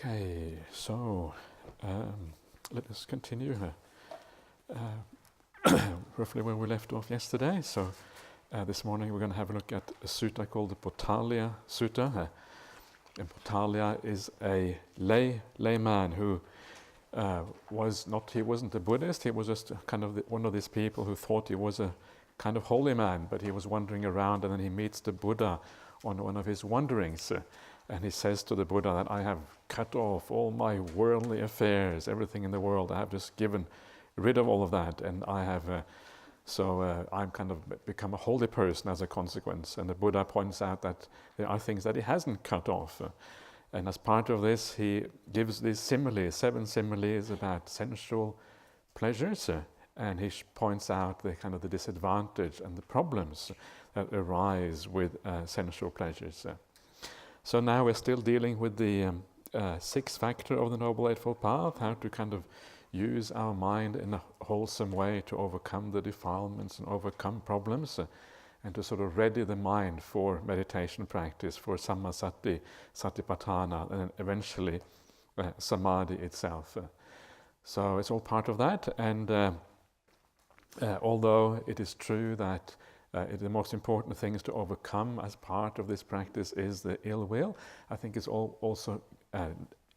Okay, so let us continue roughly where we left off yesterday. So this morning we're going to have a look at a sutta called the Potalya Sutta. And Potalya is a layman who wasn't a Buddhist. He was just kind of one of these people who thought he was a kind of holy man, but he was wandering around, and then he meets the Buddha on one of his wanderings. And he says to the Buddha that I have cut off all my worldly affairs, everything in the world. I have just given rid of all of that, and I have, I'm kind of become a holy person as a consequence. And the Buddha points out that there are things that he hasn't cut off. And as part of this, he gives these similes, 7 similes about sensual pleasures, and he points out the kind of the disadvantage and the problems that arise with sensual pleasures. So now we're still dealing with the 6th factor of the Noble Eightfold Path, how to kind of use our mind in a wholesome way to overcome the defilements and overcome problems, and to sort of ready the mind for meditation practice, for sammasati, satipatthana, and then eventually samadhi itself. So it's all part of that, and although it is true that the most important things to overcome as part of this practice is the ill will, I think it's also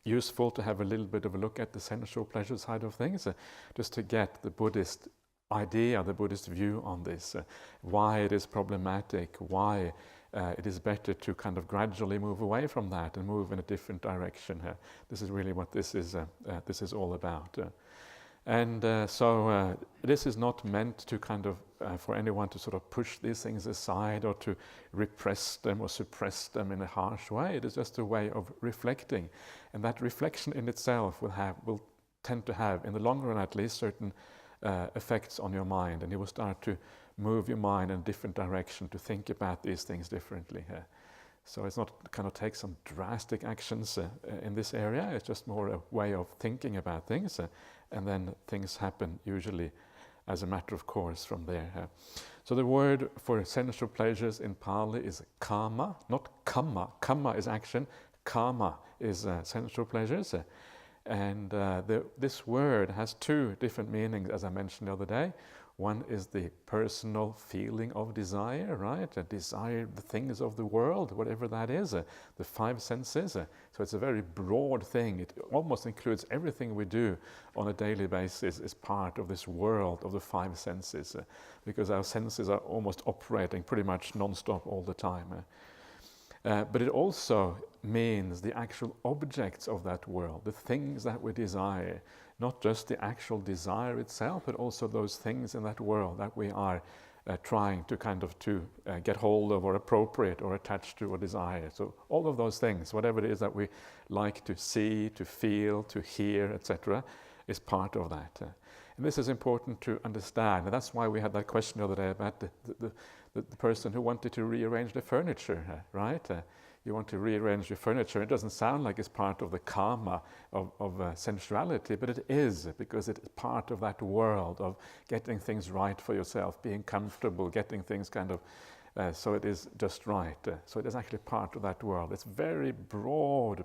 useful to have a little bit of a look at the sensual pleasure side of things, just to get the Buddhist idea, the Buddhist view on this, why it is problematic, why it is better to kind of gradually move away from that and move in a different direction. This is really what this is all about. So this is not meant to kind of for anyone to sort of push these things aside or to repress them or suppress them in a harsh way. It is just a way of reflecting, and that reflection in itself will tend to have, in the long run at least, certain effects on your mind, and you will start to move your mind in a different direction, to think about these things differently. So it's not kind of take some drastic actions in this area. It's just more a way of thinking about things, and then things happen usually as a matter of course from there. So the word for sensual pleasures in Pali is kama, not kamma. Kamma is action, kama is sensual pleasures. And this word has 2 different meanings, as I mentioned the other day. One is the personal feeling of desire, right? A desire the things of the world, whatever that is, the 5 senses. So it's a very broad thing. It almost includes everything we do on a daily basis is part of this world of the 5 senses, because our senses are almost operating pretty much non-stop all the time. But it also means the actual objects of that world, the things that we desire, not just the actual desire itself, but also those things in that world that we are trying to kind of get hold of or appropriate or attach to or desire. So all of those things, whatever it is that we like to see, to feel, to hear, etc., is part of that. And this is important to understand, and that's why we had that question the other day about the person who wanted to rearrange the furniture, right? You want to rearrange your furniture. It doesn't sound like it's part of the karma of sensuality, but it is, because it is part of that world of getting things right for yourself, being comfortable, getting things kind of so it is just right. So it is actually part of that world. It's very broad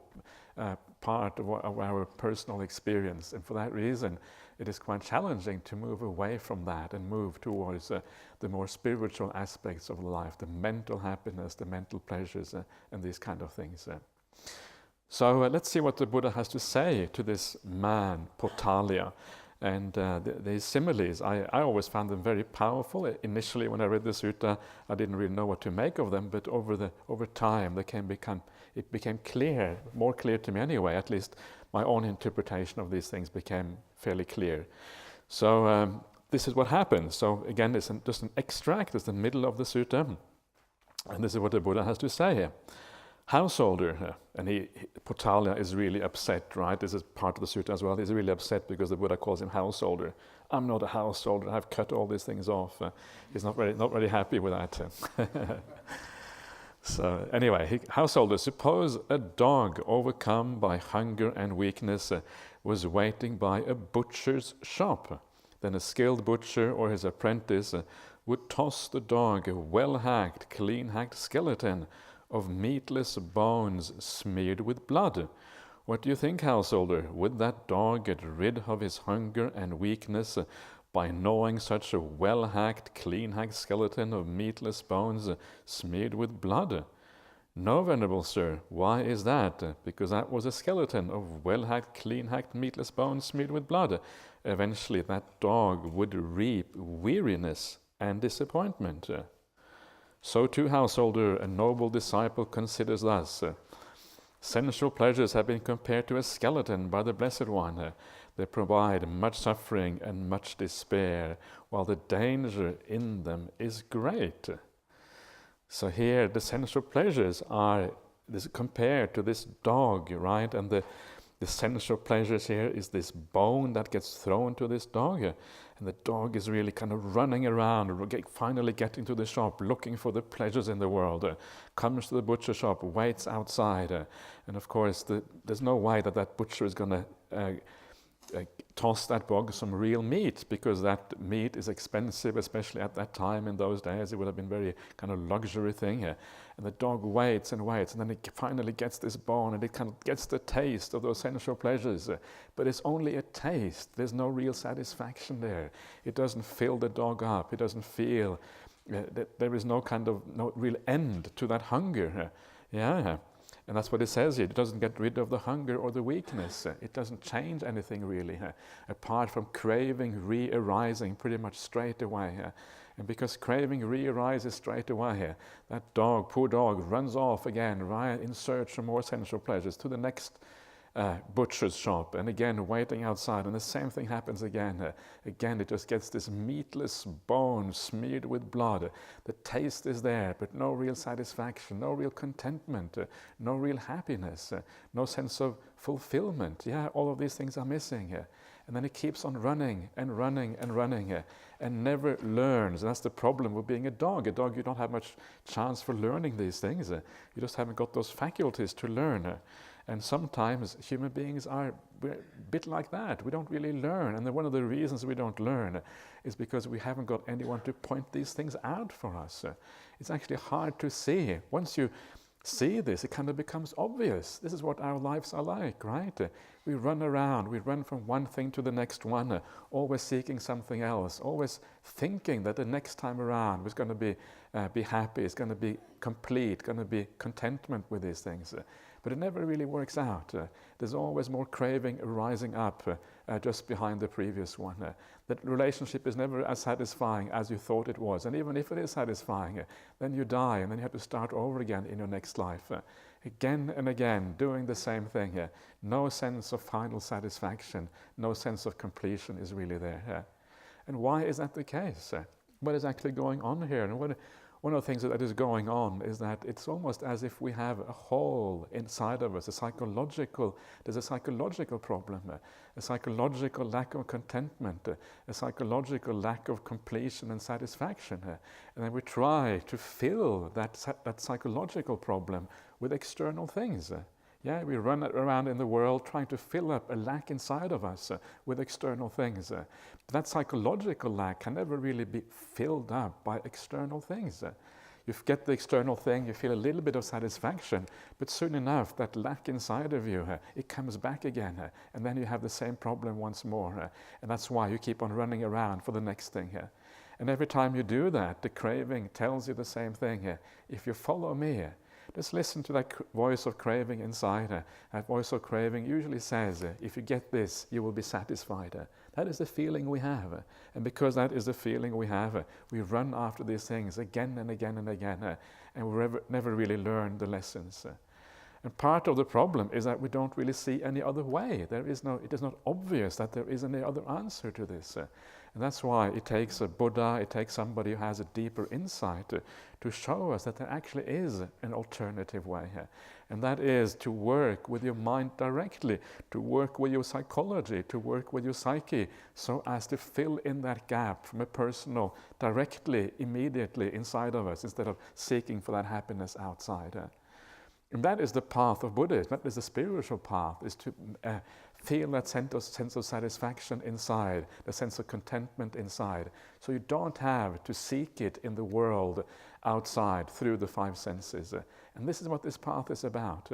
part of our personal experience, and for that reason it is quite challenging to move away from that and move towards the more spiritual aspects of life, the mental happiness, the mental pleasures, and these kind of things. So let's see what the Buddha has to say to this man, Potalya. And these similes, I always found them very powerful. Initially, when I read the sutta, I didn't really know what to make of them, but over time, it became clear, more clear to me anyway. At least my own interpretation of these things became fairly clear. So this is what happens. So again, it's just an extract. It's the middle of the sutta, and this is what the Buddha has to say here. Householder, and Potalya is really upset, right? This is part of the sutta as well. He's really upset because the Buddha calls him householder. I'm not a householder. I've cut all these things off. He's not very happy with that. So anyway, householder, suppose a dog overcome by hunger and weakness was waiting by a butcher's shop. Then a skilled butcher or his apprentice would toss the dog a well-hacked, clean-hacked skeleton of meatless bones smeared with blood, What do you think, householder? Would that dog get rid of his hunger and weakness by gnawing such a well-hacked, clean-hacked skeleton of meatless bones smeared with blood? No, venerable sir. Why is that? Because that was a skeleton of well-hacked, clean-hacked, meatless bones smeared with blood. Eventually that dog would reap weariness and disappointment. So too, householder, a noble disciple considers thus. Sensual pleasures have been compared to a skeleton by the Blessed One. They provide much suffering and much despair, while the danger in them is great. So here the sensual pleasures are compared to this dog, right? And the sensual pleasures here is this bone that gets thrown to this dog. And the dog is really kind of running around, finally getting to the shop, looking for the pleasures in the world. Comes to the butcher shop, waits outside. And of course, there's no way that butcher is going to toss that dog some real meat, because that meat is expensive, especially at that time. In those days, it would have been very kind of luxury thing. And the dog waits and waits, and then it finally gets this bone, and it kind of gets the taste of those sensual pleasures. But it's only a taste. There's no real satisfaction there. It doesn't fill the dog up. It doesn't feel that there is no real end to that hunger. And that's what it says here. It doesn't get rid of the hunger or the weakness. It doesn't change anything really, apart from craving re-arising pretty much straight away. And because craving re-arises straight away, that dog, poor dog, runs off again, right, in search of more sensual pleasures to the next butcher's shop, and again waiting outside, and the same thing happens again. Again, it just gets this meatless bone smeared with blood. The taste is there, but no real satisfaction, no real contentment, no real happiness, no sense of fulfillment. All of these things are missing. And then it keeps on running and running and running, and never learns. And that's the problem with being a dog. A dog, you don't have much chance for learning these things. You just haven't got those faculties to learn. And sometimes human beings are a bit like that. We don't really learn. And then one of the reasons we don't learn is because we haven't got anyone to point these things out for us. It's actually hard to see. Once you see this, it kind of becomes obvious. This is what our lives are like, right? We run around, we run from one thing to the next one, always seeking something else, always thinking that the next time around is going to be happy, it's going to be complete, going to be contentment with these things. But it never really works out. There's always more craving rising up just behind the previous one. That relationship is never as satisfying as you thought it was. And even if it is satisfying, then you die, and then you have to start over again in your next life. Again and again, doing the same thing. No sense of final satisfaction, no sense of completion is really there. And why is that the case? What is actually going on here? And one of the things that is going on is that it's almost as if we have a hole inside of us, there's a psychological problem, a psychological lack of contentment, a psychological lack of completion and satisfaction. And then we try to fill that psychological problem with external things. We run around in the world trying to fill up a lack inside of us with external things. That psychological lack can never really be filled up by external things. You get the external thing, you feel a little bit of satisfaction, but soon enough, that lack inside of you, it comes back again, and then you have the same problem once more. And that's why you keep on running around for the next thing. And every time you do that, the craving tells you the same thing. If you follow me, just listen to that voice of craving inside. That voice of craving usually says, if you get this, you will be satisfied. That is the feeling we have. And because that is the feeling we have, we run after these things again and again and again, and we never really learn the lessons. And part of the problem is that we don't really see any other way. It is not obvious that there is any other answer to this. And that's why it takes a Buddha, it takes somebody who has a deeper insight to show us that there actually is an alternative way. And that is to work with your mind directly, to work with your psychology, to work with your psyche, so as to fill in that gap from a personal, directly, immediately inside of us, instead of seeking for that happiness outside. And that is the path of Buddhism. That is the spiritual path, is to Feel that sense of satisfaction inside, the sense of contentment inside. So you don't have to seek it in the world outside through the five senses. And this is what this path is about.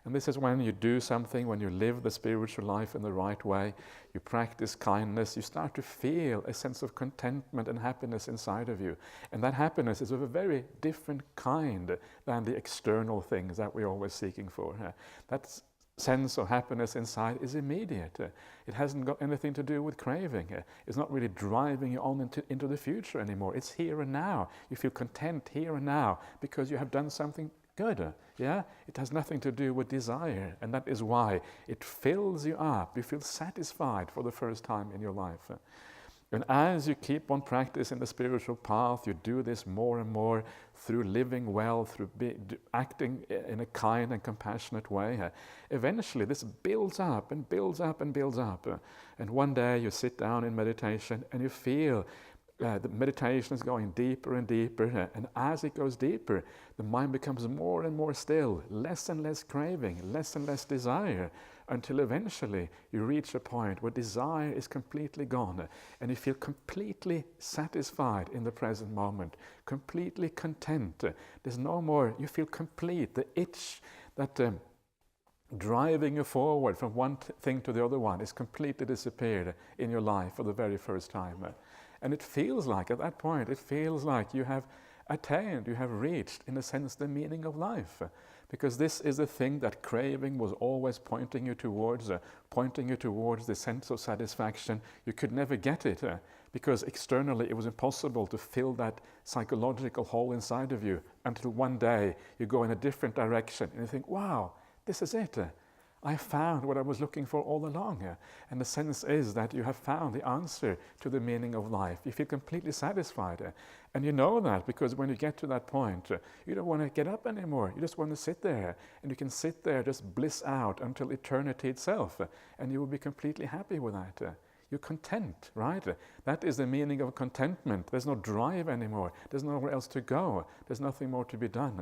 And this is when you do something, when you live the spiritual life in the right way, you practice kindness, you start to feel a sense of contentment and happiness inside of you. And that happiness is of a very different kind than the external things that we're always seeking for. That sense of happiness inside is immediate. It hasn't got anything to do with craving. It's not really driving you on into the future anymore. It's here and now. You feel content here and now because you have done something good. It has nothing to do with desire, and that is why it fills you up. You feel satisfied for the first time in your life. And as you keep on practicing the spiritual path, you do this more and more through living well, through acting in a kind and compassionate way. Eventually this builds up and builds up and builds up. And one day you sit down in meditation and you feel the meditation is going deeper and deeper, and as it goes deeper, the mind becomes more and more still, less and less craving, less and less desire, until eventually you reach a point where desire is completely gone, and you feel completely satisfied in the present moment, completely content. There's no more, you feel complete. The itch that driving you forward from one thing to the other one is completely disappeared in your life for the very first time. And it feels like, at that point, it feels like you have attained, you have reached, in a sense, the meaning of life. Because this is the thing that craving was always pointing you towards the sense of satisfaction. You could never get it, because externally it was impossible to fill that psychological hole inside of you until one day you go in a different direction and you think, wow, this is it. I found what I was looking for all along. And the sense is that you have found the answer to the meaning of life. You feel completely satisfied. And you know that because when you get to that point, you don't want to get up anymore. You just want to sit there. And you can sit there, just bliss out until eternity itself. And you will be completely happy with that. You're content, right? That is the meaning of contentment. There's no drive anymore. There's nowhere else to go. There's nothing more to be done.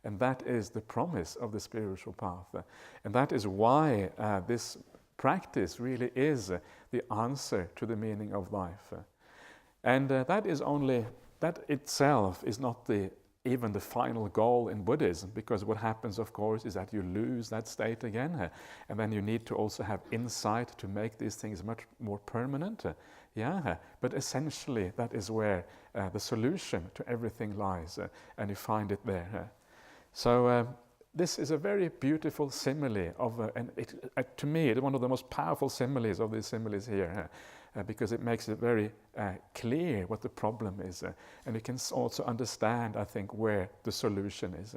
And that is the promise of the spiritual path. And that is why this practice really is the answer to the meaning of life. And that itself is not even the final goal in Buddhism, because what happens, of course, is that you lose that state again. And then you need to also have insight to make these things much more permanent. But essentially that is where the solution to everything lies, and you find it there. So this is a very beautiful simile of, to me, it's one of the most powerful similes of these similes here, because it makes it very clear what the problem is, and you can also understand, I think, where the solution is.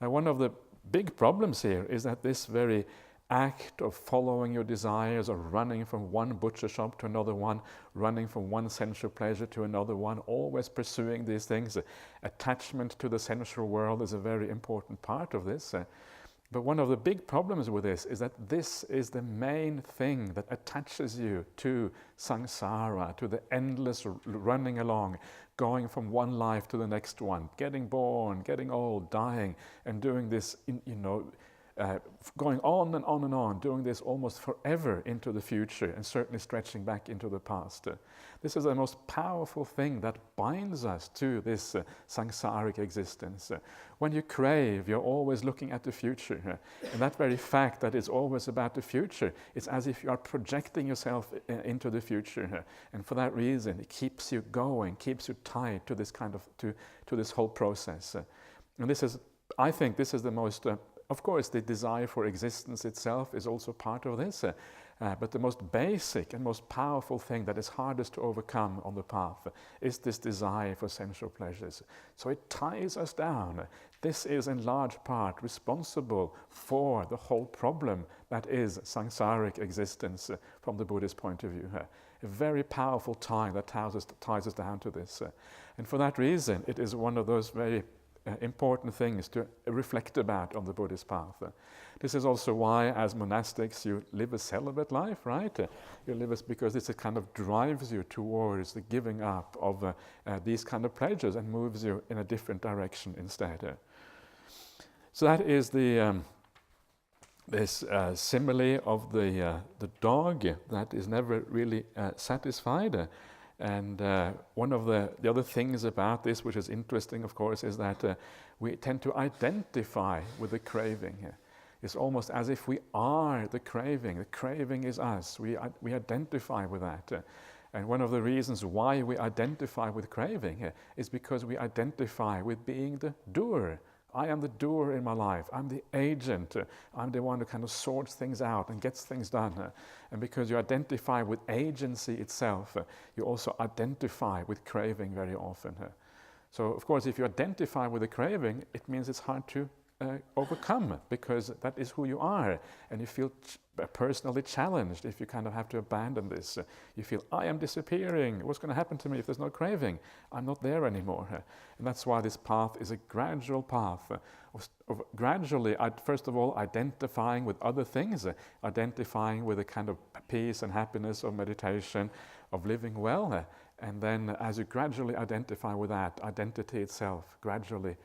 Now, one of the big problems here is that this very act of following your desires, or running from one butcher shop to another one, running from one sensual pleasure to another one, always pursuing these things. Attachment to the sensual world is a very important part of this. But one of the big problems with this is that this is the main thing that attaches you to samsara, to the endless running along, going from one life to the next one, getting born, getting old, dying, and doing this, going on and on and on, doing this almost forever into the future, and certainly stretching back into the past. This is the most powerful thing that binds us to this samsaric existence. When you crave, you're always looking at the future. And that very fact that it's always about the future, it's as if you are projecting yourself into the future. And for that reason, it keeps you going, keeps you tied to this kind of, to this whole process. And this is, I think this is the most, of course, the desire for existence itself is also part of this, but the most basic and most powerful thing that is hardest to overcome on the path is this desire for sensual pleasures. So it ties us down. This is in large part responsible for the whole problem that is samsaric existence from the Buddhist point of view. A very powerful tie that ties us down to this. And for that reason, it is one of those very important things to reflect about on the Buddhist path. This is also why, as monastics, you live a celibate life, right? You live because this kind of drives you towards the giving up of these kind of pleasures and moves you in a different direction instead. So that is the this simile of the dog that is never really satisfied. And one of the other things about this, which is interesting, of course, is that we tend to identify with the craving. It's almost as if we are the craving. The craving is us. We identify with that. And one of the reasons why we identify with craving is because we identify with being the doer. I am the doer in my life. I'm the agent. I'm the one who kind of sorts things out and gets things done. And because you identify with agency itself, you also identify with craving very often. So, of course, if you identify with the craving, it means it's hard to overcome, because that is who you are, and you feel personally challenged if you kind of have to abandon this. You feel, I am disappearing. What's going to happen to me if there's no craving? I'm not there anymore. And that's why this path is a gradual path of gradually, first of all, identifying with other things, identifying with a kind of peace and happiness of meditation, of living well. And then as you gradually identify with that, identity itself gradually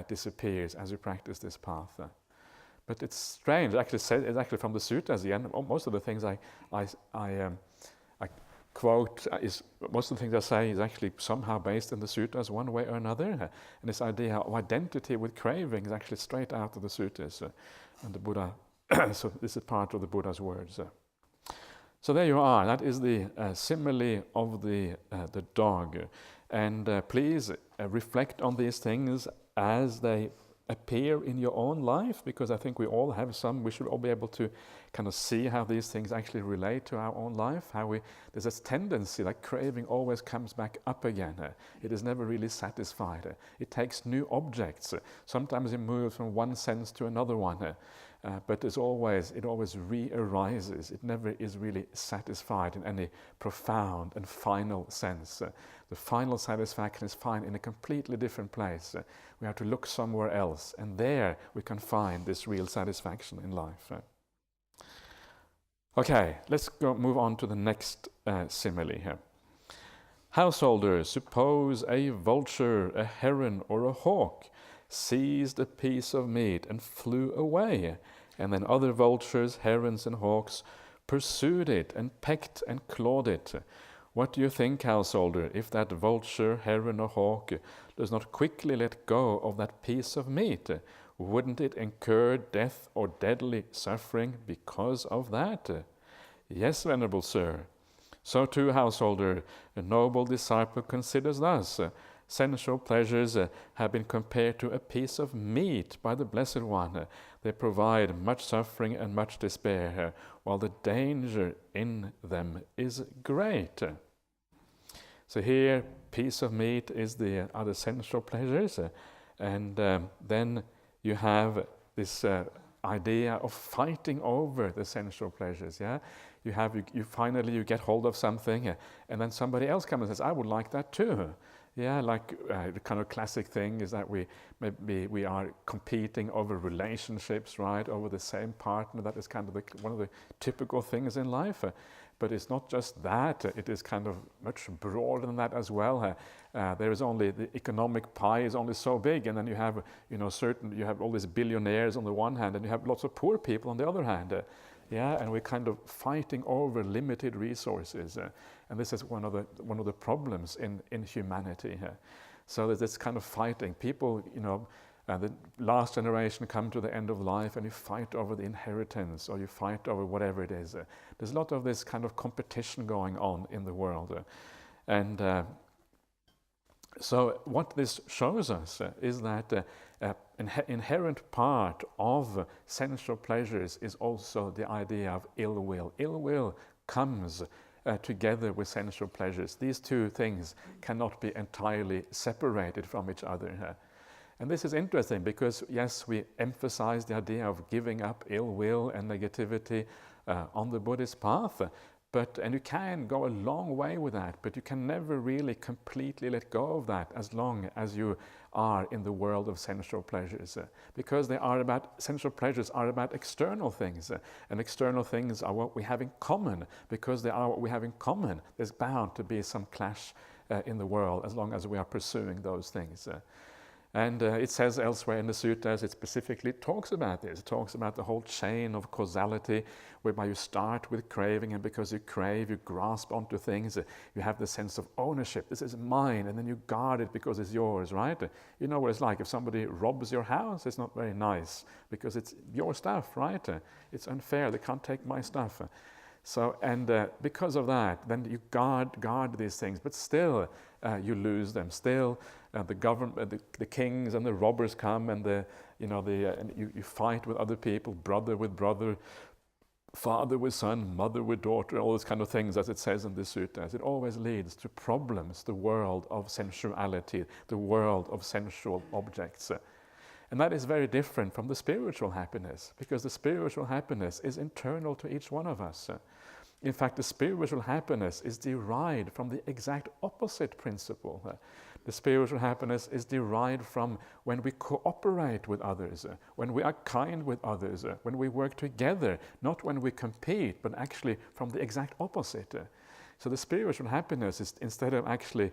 disappears as you practice this path. But it's strange. It's actually from the suttas again. Most of the things I quote most of the things I say is actually somehow based in the suttas one way or another. And this idea of identity with craving is actually straight out of the suttas and the Buddha. So this is part of the Buddha's words. So there you are. That is the simile of the dog. And please reflect on these things as they appear in your own life, because I think we all have some. We should all be able to kind of see how these things actually relate to our own life. There's this tendency that craving always comes back up again. It is never really satisfied. It takes new objects. Sometimes it moves from one sense to another one. But it always re-arises. It never is really satisfied in any profound and final sense. The final satisfaction is found in a completely different place. We have to look somewhere else, and there we can find this real satisfaction in life. Okay, let's move on to the next simile here. Householder, suppose a vulture, a heron, or a hawk seized a piece of meat and flew away, and then other vultures, herons, and hawks pursued it and pecked and clawed it. What do you think, householder, if that vulture, heron, or hawk does not quickly let go of that piece of meat? Wouldn't it incur death or deadly suffering because of that? Yes, venerable sir. So too, householder, a noble disciple considers thus. Sensual pleasures have been compared to a piece of meat by the Blessed One. They provide much suffering and much despair, while the danger in them is great. So here, piece of meat are the sensual pleasures, and then you have this idea of fighting over the sensual pleasures. Yeah, you finally get hold of something, and then somebody else comes and says, "I would like that too." Yeah, like the kind of classic thing is that we are competing over relationships, right? Over the same partner. That is kind of one of the typical things in life. But it's not just that. It is kind of much broader than that as well. There is only the economic pie is only so big, and then you have you have all these billionaires on the one hand, and you have lots of poor people on the other hand. And we're kind of fighting over limited resources, and this is one of the problems in humanity. So there's this kind of fighting. People, the last generation come to the end of life, and you fight over the inheritance, or you fight over whatever it is. There's a lot of this kind of competition going on in the world, and so what this shows us is that an inherent part of sensual pleasures is also the idea of ill will. Ill will comes together with sensual pleasures. These two things cannot be entirely separated from each other. And this is interesting because, yes, we emphasize the idea of giving up ill will and negativity on the Buddhist path, and you can go a long way with that, but you can never really completely let go of that as long as you are in the world of sensual pleasures, because sensual pleasures are about external things, and external things are what we have in common. Because they are what we have in common, there's bound to be some clash in the world as long as we are pursuing those things. And it says elsewhere in the suttas, it specifically talks about this. It talks about the whole chain of causality, whereby you start with craving, and because you crave, you grasp onto things. You have the sense of ownership. This is mine, and then you guard it because it's yours, right? You know what it's like. If somebody robs your house, it's not very nice because it's your stuff, right? It's unfair. They can't take my stuff. So, and because of that, then you guard these things, but still you lose them. Still, the government, the kings and the robbers come, and and you fight with other people, brother with brother, father with son, mother with daughter, all those kind of things, as it says in the suttas. It always leads to problems, the world of sensuality, the world of sensual objects. And that is very different from the spiritual happiness, because the spiritual happiness is internal to each one of us. In fact, the spiritual happiness is derived from the exact opposite principle. The spiritual happiness is derived from when we cooperate with others, when we are kind with others, when we work together, not when we compete, but actually from the exact opposite. So the spiritual happiness is, instead of actually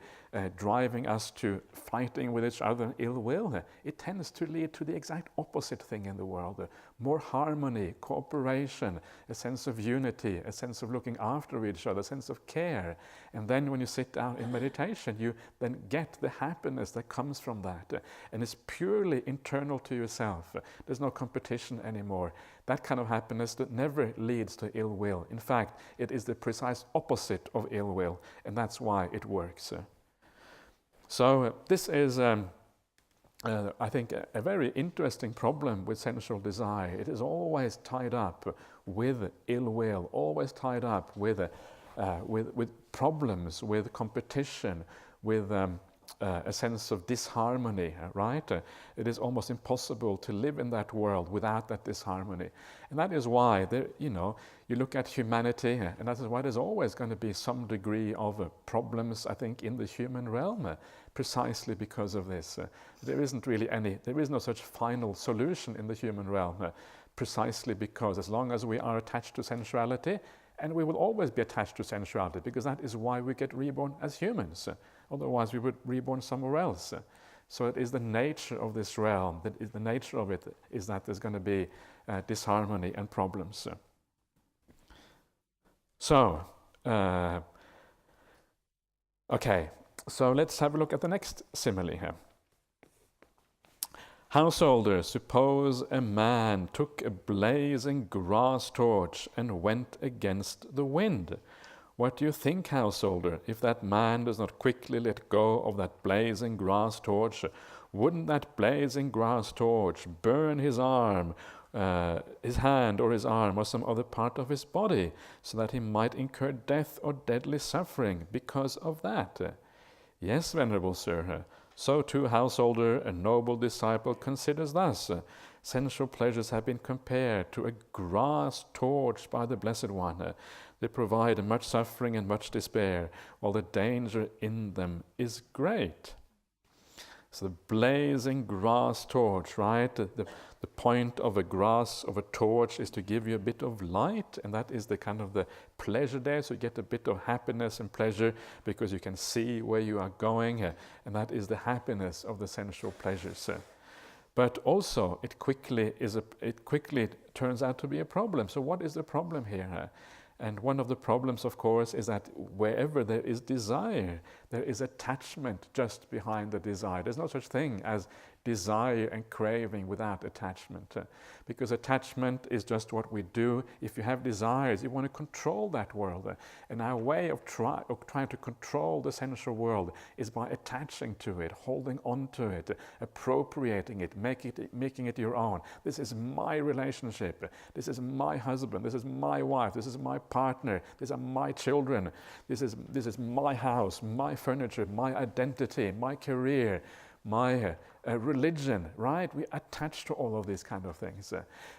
driving us to fighting with each other and ill will, it tends to lead to the exact opposite thing in the world. More harmony, cooperation, a sense of unity, a sense of looking after each other, a sense of care. And then when you sit down in meditation, you then get the happiness that comes from that. And it's purely internal to yourself. There's no competition anymore. That kind of happiness that never leads to ill will. In fact, it is the precise opposite of ill will, and that's why it works. So this is, I think, a very interesting problem with sensual desire. It is always tied up with ill will, always tied up with problems, with competition, with a sense of disharmony, right? It is almost impossible to live in that world without that disharmony. And that is why, you look at humanity, and that is why there's always going to be some degree of problems, I think, in the human realm, precisely because of this. There is no such final solution in the human realm, precisely because as long as we are attached to sensuality, and we will always be attached to sensuality, because that is why we get reborn as humans. Otherwise, we would reborn somewhere else. So it is the nature of this realm, the nature of it is that there's going to be disharmony and problems. So, okay, so let's have a look at the next simile here. Householder, suppose a man took a blazing grass torch and went against the wind. What do you think, householder, if that man does not quickly let go of that blazing grass torch? Wouldn't that blazing grass torch burn his arm, his hand or his arm or some other part of his body, so that he might incur death or deadly suffering because of that? Yes, venerable sir. So too, householder, a noble disciple considers thus. Sensual pleasures have been compared to a grass torch by the Blessed One. They provide much suffering and much despair, while the danger in them is great. So the blazing grass torch, right? The point of a torch is to give you a bit of light, and that is the kind of the pleasure there. So you get a bit of happiness and pleasure because you can see where you are going, and that is the happiness of the sensual pleasures. But also, it quickly turns out to be a problem. So what is the problem here? And one of the problems, of course, is that wherever there is desire, there is attachment just behind the desire. There's no such thing as desire and craving without attachment, because attachment is just what we do. If you have desires, you want to control that world, and our way of trying to control the sensual world is by attaching to it, holding on to it, appropriating it, making it your own. This is my relationship, this is my husband, this is my wife, this is my partner, these are my children, this is my house, my furniture, my identity, my career, my religion, right? We attach to all of these kind of things.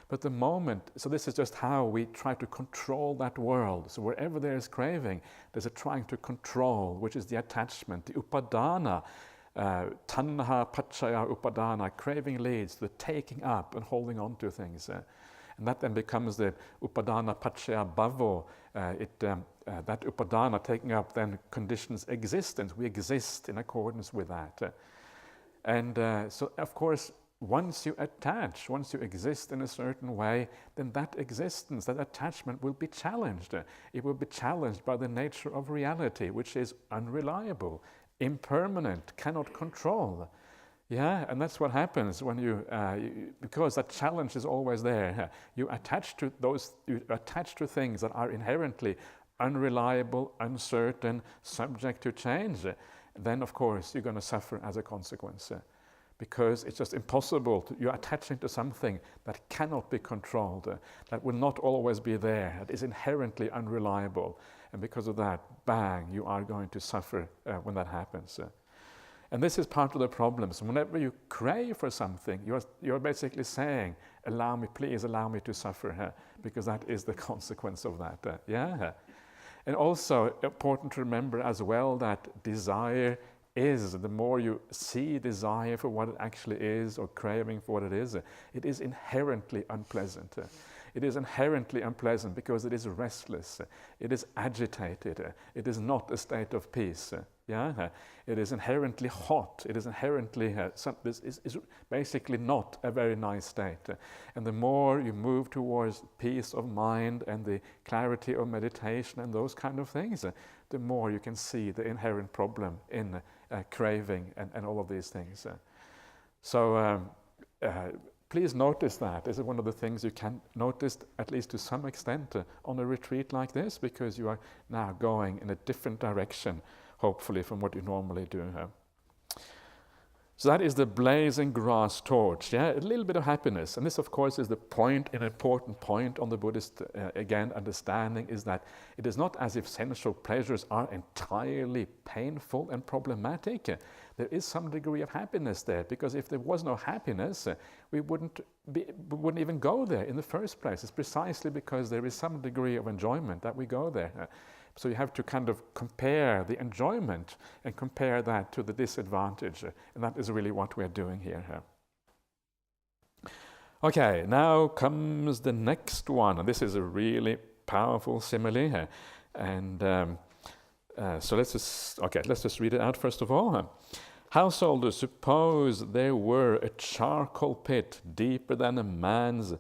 But the moment, so this is just how we try to control that world. So wherever there is craving, there's a trying to control, which is the attachment, the upadana, tanha pachaya upadana. Craving leads to the taking up and holding on to things. And that then becomes the upadana pachaya bhavo. That upadana taking up then conditions existence. We exist in accordance with that. And so, of course, once you exist in a certain way, then that existence, that attachment will be challenged. It will be challenged by the nature of reality, which is unreliable, impermanent, cannot control. Yeah, and that's what happens when because that challenge is always there. You attach to things that are inherently unreliable, uncertain, subject to change. Then, of course, you're going to suffer as a consequence. Because it's just impossible. You're attaching to something that cannot be controlled, that will not always be there, that is inherently unreliable. And because of that, bang, you are going to suffer when that happens. And this is part of the problem. So whenever you crave for something, you're basically saying, please allow me to suffer, because that is the consequence of that. Yeah. And also important to remember as well that desire is, the more you see desire for what it actually is, or craving for what it is inherently unpleasant. It is inherently unpleasant because it is restless, it is agitated, it is not a state of peace. Yeah, it is inherently hot. It is inherently this is basically not a very nice state. And the more you move towards peace of mind and the clarity of meditation and those kind of things, the more you can see the inherent problem in craving and all of these things. So please notice that. This is one of the things you can notice, at least to some extent, on a retreat like this, because you are now going in a different direction, hopefully, from what you normally do. So that is the blazing grass torch, yeah, a little bit of happiness. And this, of course, is the point, an important point on the Buddhist, understanding, is that it is not as if sensual pleasures are entirely painful and problematic. There is some degree of happiness there, because if there was no happiness, we wouldn't even go there in the first place. It's precisely because there is some degree of enjoyment that we go there. So you have to kind of compare the enjoyment and compare that to the disadvantage. And that is really what we're doing here. Okay, now comes the next one. And this is a really powerful simile. And so let's just read it out first of all. Householders, suppose there were a charcoal pit deeper than a man's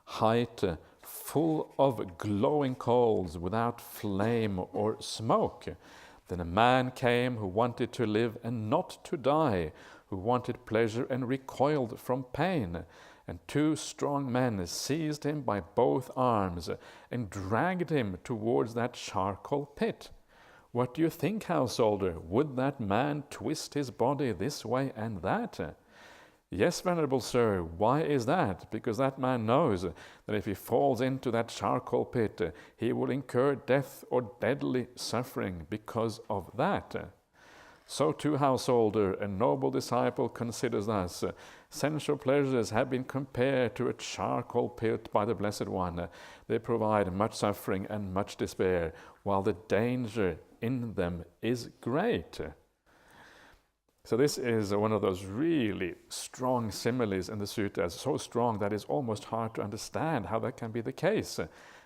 height, full of glowing coals without flame or smoke. Then a man came who wanted to live and not to die, who wanted pleasure and recoiled from pain. And two strong men seized him by both arms and dragged him towards that charcoal pit. What do you think, householder? Would that man twist his body this way and that? Yes, Venerable Sir. Why is that? Because that man knows that if he falls into that charcoal pit, he will incur death or deadly suffering because of that. So too, householder, a noble disciple considers thus. Sensual pleasures have been compared to a charcoal pit by the Blessed One. They provide much suffering and much despair, while the danger in them is great. So this is one of those really strong similes in the suttas, so strong that it's almost hard to understand how that can be the case.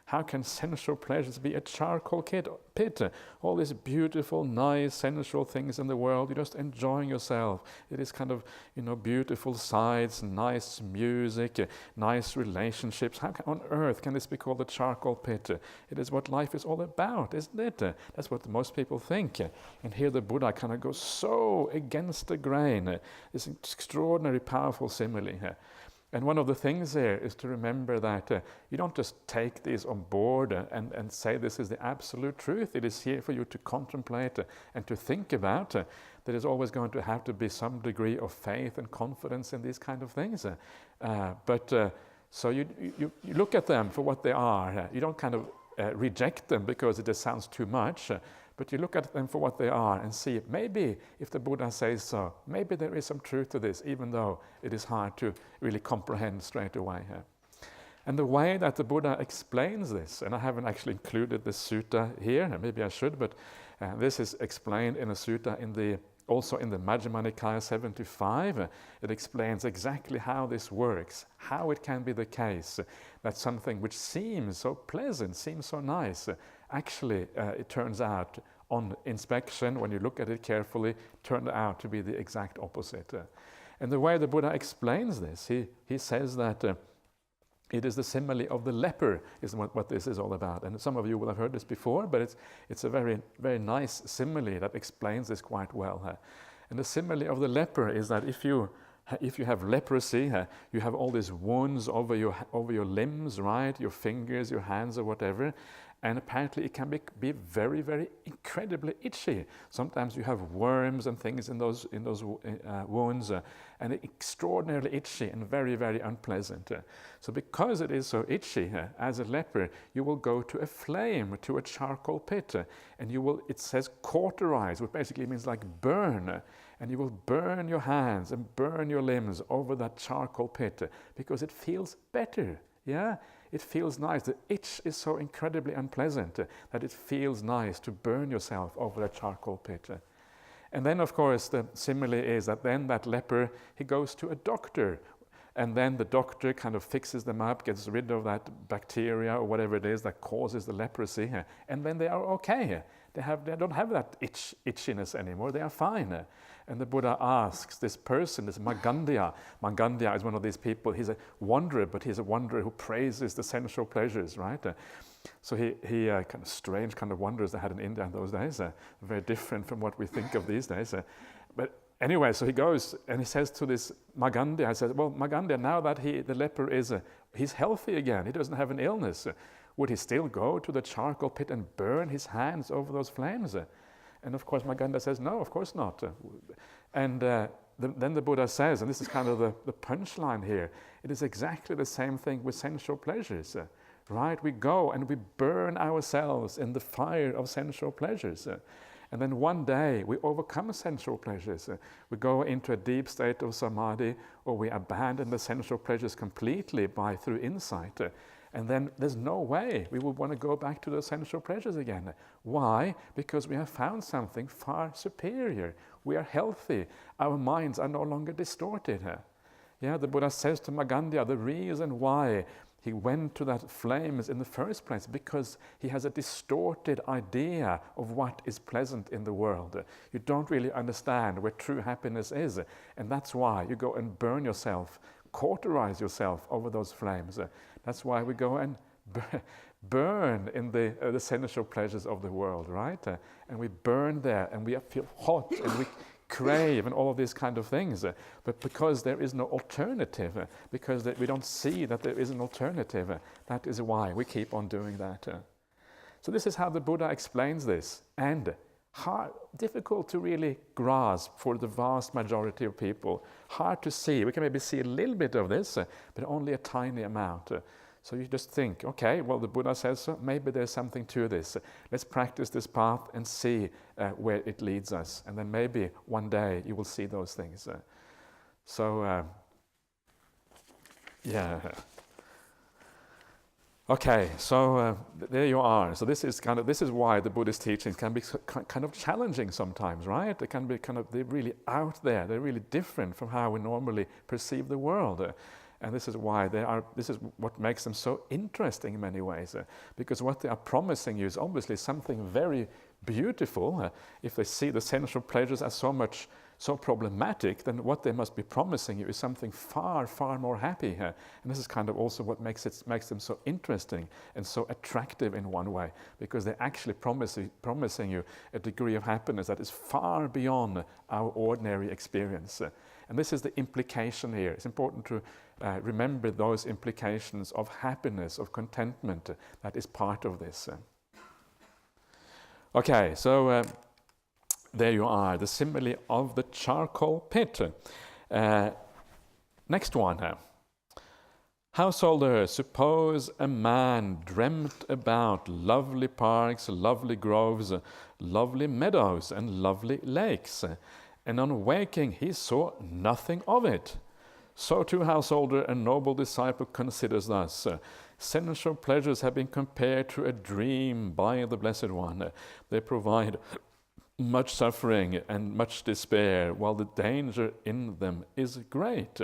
How can sensual pleasures be a charcoal pit? All these beautiful, nice, sensual things in the world, you're just enjoying yourself. It is kind of, beautiful sights, nice music, nice relationships. How on earth can this be called a charcoal pit? It is what life is all about, isn't it? That's what most people think. And here the Buddha kind of goes so against the grain. This extraordinary, powerful simile. And one of the things there is to remember that you don't just take these on board and say this is the absolute truth. It is here for you to contemplate and to think about. There is always going to have to be some degree of faith and confidence in these kind of things. So you look at them for what they are. You don't kind of reject them because it just sounds too much. But you look at them for what they are and see, maybe if the Buddha says so, maybe there is some truth to this, even though it is hard to really comprehend straight away. And the way that the Buddha explains this, and I haven't actually included this sutta here, maybe I should, but this is explained in a sutta also in the Majjhima Nikaya 75. It explains exactly how this works, how it can be the case that something which seems so pleasant, seems so nice, actually it turns out on inspection, when you look at it carefully, turned out to be the exact opposite. And the way the Buddha explains this, he says that it is the simile of the leper is what this is all about. And some of you will have heard this before, but it's a very, very nice simile that explains this quite well. And the simile of the leper is that if you have leprosy, you have all these wounds over your limbs, right? Your fingers, your hands, or whatever. And apparently it can be very, very incredibly itchy. Sometimes you have worms and things in those wounds, and extraordinarily itchy and very, very unpleasant. So because it is so itchy, as a leper, you will go to a flame, to a charcoal pit, and it says cauterize, which basically means like burn. And you will burn your hands and burn your limbs over that charcoal pit because it feels better. Yeah, it feels nice. The itch is so incredibly unpleasant that it feels nice to burn yourself over that charcoal pit. And then, of course, the simile is that then that leper, he goes to a doctor, and then the doctor kind of fixes them up, gets rid of that bacteria or whatever it is that causes the leprosy, and then they are okay. They don't have that itchiness anymore. They are fine. And the Buddha asks this person, this Magandhya. Magandhya is one of these people. He's a wanderer, but he's a wanderer who praises the sensual pleasures, right? So he kind of strange kind of wanderers they had in India in those days, very different from what we think of these days. But anyway, so he goes and he says to this Magandhya, he says, well, Magandhya, now that the leper he's healthy again, he doesn't have an illness, would he still go to the charcoal pit and burn his hands over those flames? And of course, Magandhya says, no, of course not. And then the Buddha says, and this is kind of the punchline here, it is exactly the same thing with sensual pleasures, right? We go and we burn ourselves in the fire of sensual pleasures. And then one day we overcome sensual pleasures. We go into a deep state of samadhi, or we abandon the sensual pleasures completely through insight. And then there's no way we would want to go back to those sensual pleasures again. Why? Because we have found something far superior. We are healthy. Our minds are no longer distorted. Yeah, the Buddha says to Magandhya, the reason why he went to that flames in the first place, because he has a distorted idea of what is pleasant in the world. You don't really understand where true happiness is. And that's why you go and burn yourself, cauterize yourself over those flames. That's why we go and burn in the sensual pleasures of the world, right? And we burn there, and we feel hot, and we crave, and all of these kind of things. But because there is no alternative, because we don't see that there is an alternative, that is why we keep on doing that. So this is how the Buddha explains this, and difficult to really grasp for the vast majority of people. Hard to see. We can maybe see a little bit of this, but only a tiny amount. So you just think, okay, well, the Buddha says so, maybe there's something to this. Let's practice this path and see where it leads us. And then maybe one day you will see those things. Yeah. Okay, so there you are. So this is why the Buddhist teachings can be kind of challenging sometimes, right? They can be they're really out there. They're really different from how we normally perceive the world. And this is why this is what makes them so interesting in many ways. Because what they are promising you is obviously something very beautiful. If they see the sensual pleasures as so problematic, then what they must be promising you is something far, far more happy. And this is kind of also what makes them so interesting and so attractive in one way, because they're actually promising you a degree of happiness that is far beyond our ordinary experience. And this is the implication here. It's important to remember those implications of happiness, of contentment that is part of this. Okay, so there you are, the simile of the charcoal pit. Next one. Householder, suppose a man dreamt about lovely parks, lovely groves, lovely meadows, and lovely lakes, and on waking he saw nothing of it. So too, householder, a noble disciple considers thus. Sensual pleasures have been compared to a dream by the Blessed One. They provide much suffering and much despair, while the danger in them is great.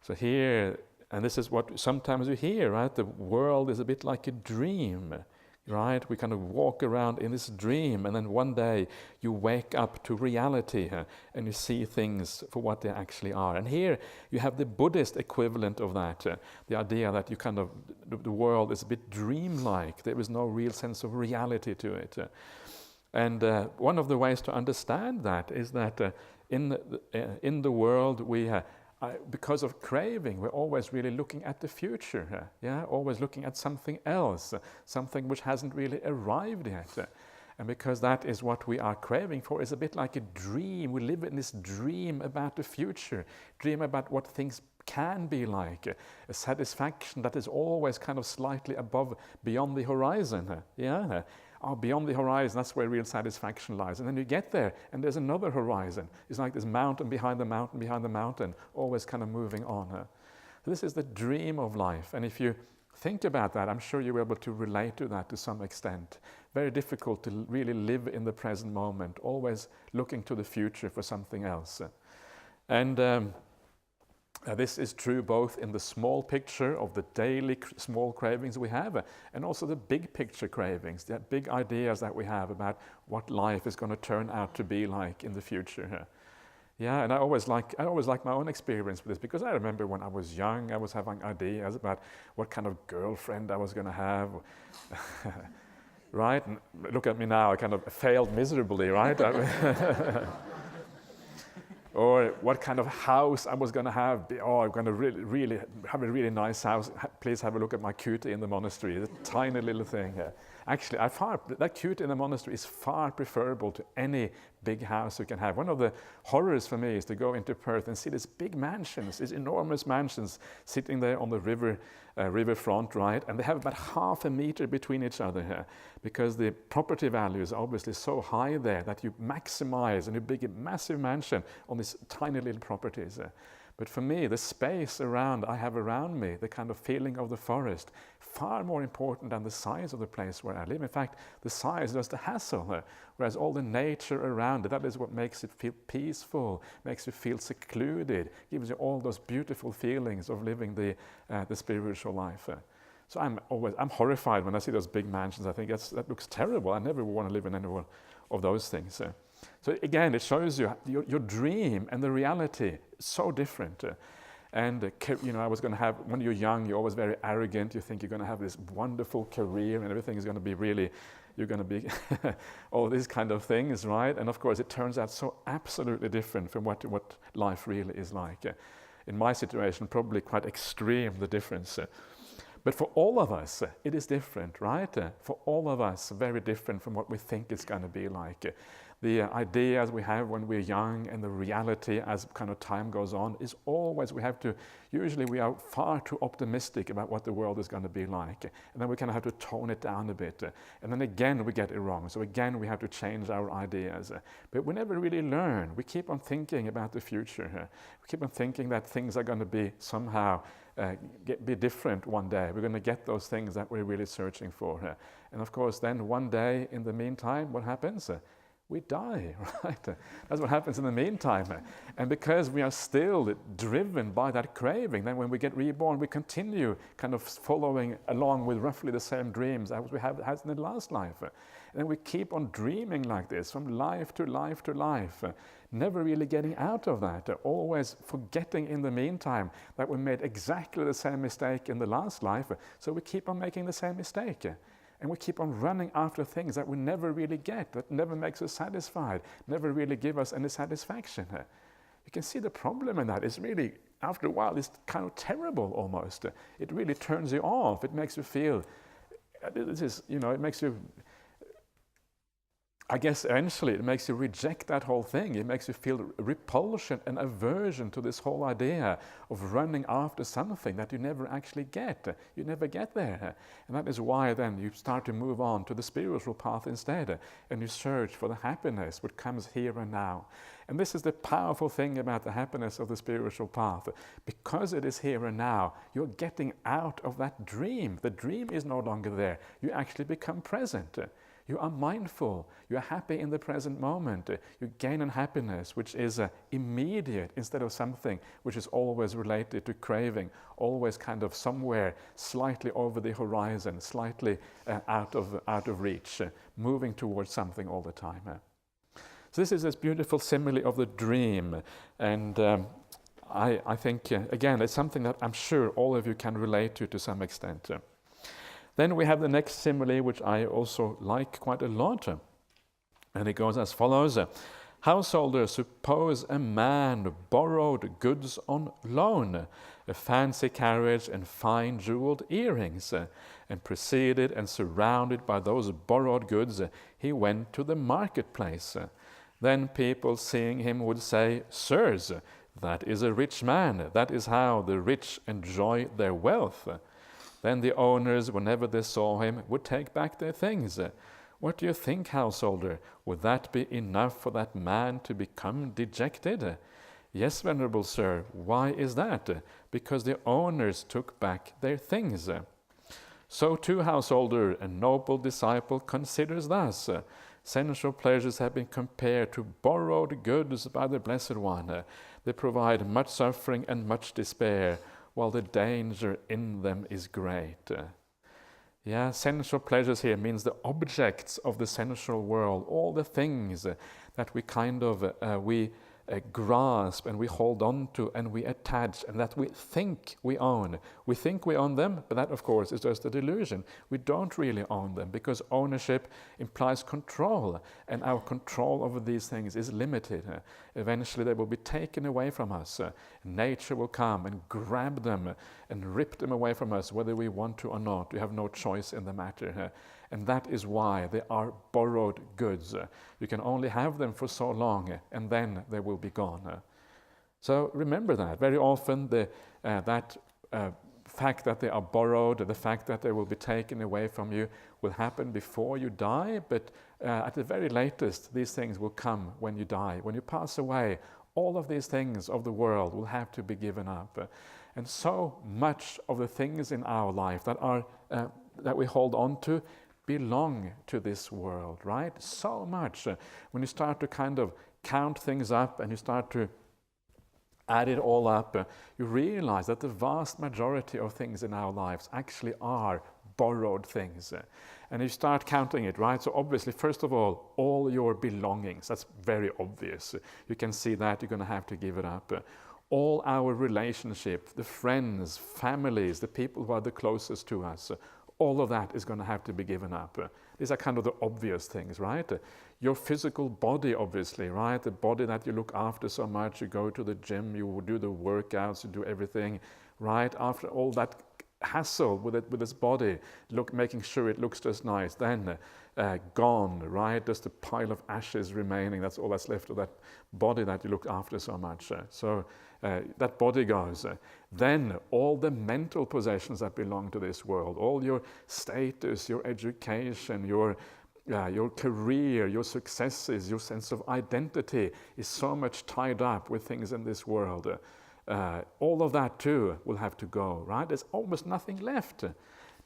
So here, and this is what sometimes you hear, right? The world is a bit like a dream. right? We kind of walk around in this dream, and then one day you wake up to reality and you see things for what they actually are. And here you have the Buddhist equivalent of that, the idea that you kind of, the world is a bit dreamlike. There is no real sense of reality to it. And one of the ways to understand that is that in the world we because of craving, we're always really looking at the future, always looking at something else, something which hasn't really arrived yet. And because that is what we are craving for, it's a bit like a dream. We live in this dream about the future, dream about what things can be like, a satisfaction that is always kind of slightly above, beyond the horizon. Beyond the horizon, that's where real satisfaction lies. And then you get there, and there's another horizon. It's like this mountain behind the mountain behind the mountain, always kind of moving on. So this is the dream of life. And if you think about that, I'm sure you'll be able to relate to that to some extent. Very difficult to really live in the present moment, always looking to the future for something else. And this is true both in the small picture of the daily small cravings we have, and also the big picture cravings, the big ideas that we have about what life is going to turn out to be like in the future. And I always like my own experience with this, because I remember when I was young, I was having ideas about what kind of girlfriend I was going to have, right? And look at me now, I kind of failed miserably, right? Or what kind of house I was going to have. I'm going to really have a really nice house. Please have a look at my cutie in the monastery. It's a tiny little thing. Actually, that cutie in the monastery is far preferable to any big house you can have. One of the horrors for me is to go into Perth and see these big mansions, these enormous mansions sitting there on the riverfront, right? And they have about half a meter between each other here, because the property value is obviously so high there that you maximize and you build a massive mansion on these tiny little properties. But for me, the space I have around me, the kind of feeling of the forest, far more important than the size of the place where I live. In fact, the size is just a hassle, whereas all the nature around it, that is what makes it feel peaceful, makes you feel secluded, gives you all those beautiful feelings of living the spiritual life. So I'm horrified when I see those big mansions. I think that looks terrible. I never want to live in any one of those things. So again, it shows you your dream and the reality so different. And I was going to have, when you're young, you're always very arrogant. You think you're going to have this wonderful career and everything is going to be really, you're going to be all these kind of things, right? And of course, it turns out so absolutely different from what life really is like. In my situation, probably quite extreme, the difference. But for all of us, it is different, right? For all of us, very different from what we think it's going to be like. The ideas we have when we're young and the reality as kind of time goes on is always, usually we are far too optimistic about what the world is going to be like. And then we kind of have to tone it down a bit. And then again, we get it wrong. So again, we have to change our ideas. But we never really learn. We keep on thinking about the future. We keep on thinking that things are going to be somehow be different one day. We're going to get those things that we're really searching for. And of course, then one day, in the meantime, what happens? We die, right? That's what happens in the meantime. And because we are still driven by that craving, then when we get reborn, we continue kind of following along with roughly the same dreams as we had in the last life. And then we keep on dreaming like this from life to life to life, never really getting out of that, always forgetting in the meantime that we made exactly the same mistake in the last life. So we keep on making the same mistake. And we keep on running after things that we never really get, that never makes us satisfied, never really give us any satisfaction. You can see the problem in that. It's really, after a while, it's kind of terrible almost. It really turns you off. It makes you feel, it makes you, I guess eventually it makes you reject that whole thing. It makes you feel repulsion and aversion to this whole idea of running after something that you never actually get. You never get there. And that is why then you start to move on to the spiritual path instead, and you search for the happiness which comes here and now. And this is the powerful thing about the happiness of the spiritual path. Because it is here and now, you're getting out of that dream. The dream is no longer there. You actually become present. You are mindful. You are happy in the present moment. You gain in happiness, which is immediate instead of something which is always related to craving, always kind of somewhere slightly over the horizon, slightly out of reach, moving towards something all the time. So this is this beautiful simile of the dream, and I think, again, it's something that I'm sure all of you can relate to some extent. Then we have the next simile, which I also like quite a lot, and it goes as follows. Householder, suppose a man borrowed goods on loan, a fancy carriage and fine jeweled earrings, and preceded and surrounded by those borrowed goods, he went to the marketplace. Then people seeing him would say, Sirs, that is a rich man. That is how the rich enjoy their wealth. Then the owners, whenever they saw him, would take back their things. What do you think, householder? Would that be enough for that man to become dejected? Yes, venerable sir. Why is that? Because the owners took back their things. So too, householder, a noble disciple considers thus. Sensual pleasures have been compared to borrowed goods by the Blessed One. They provide much suffering and much despair, while the danger in them is great. Sensual pleasures here means the objects of the sensual world, all the things that we kind of grasp and we hold on to and we attach and that we think we own. We think we own them, but that of course is just a delusion. We don't really own them because ownership implies control, and our control over these things is limited. Eventually they will be taken away from us. Nature will come and grab them and rip them away from us whether we want to or not. We have no choice in the matter. And that is why they are borrowed goods. You can only have them for so long, and then they will be gone. So remember that. Very often that fact that they are borrowed, the fact that they will be taken away from you will happen before you die, but at the very latest, these things will come when you die. When you pass away, all of these things of the world will have to be given up. And so much of the things in our life that we hold on to belong to this world, right? So much. When you start to kind of count things up and you start to add it all up, you realize that the vast majority of things in our lives actually are borrowed things. And you start counting it, right? So obviously, first of all your belongings, that's very obvious. You can see that you're going to have to give it up. All our relationships, the friends, families, the people who are the closest to us, all of that is going to have to be given up. These are kind of the obvious things, right? Your physical body, obviously, right? The body that you look after so much, you go to the gym, you do the workouts, you do everything, right? After all that hassle with this body, making sure it looks just nice, then gone, right? Just a pile of ashes remaining. That's all that's left of that body that you look after so much. So that body goes. Then all the mental possessions that belong to this world, all your status, your education, your career, your successes, your sense of identity is so much tied up with things in this world. All of that too will have to go, right? There's almost nothing left.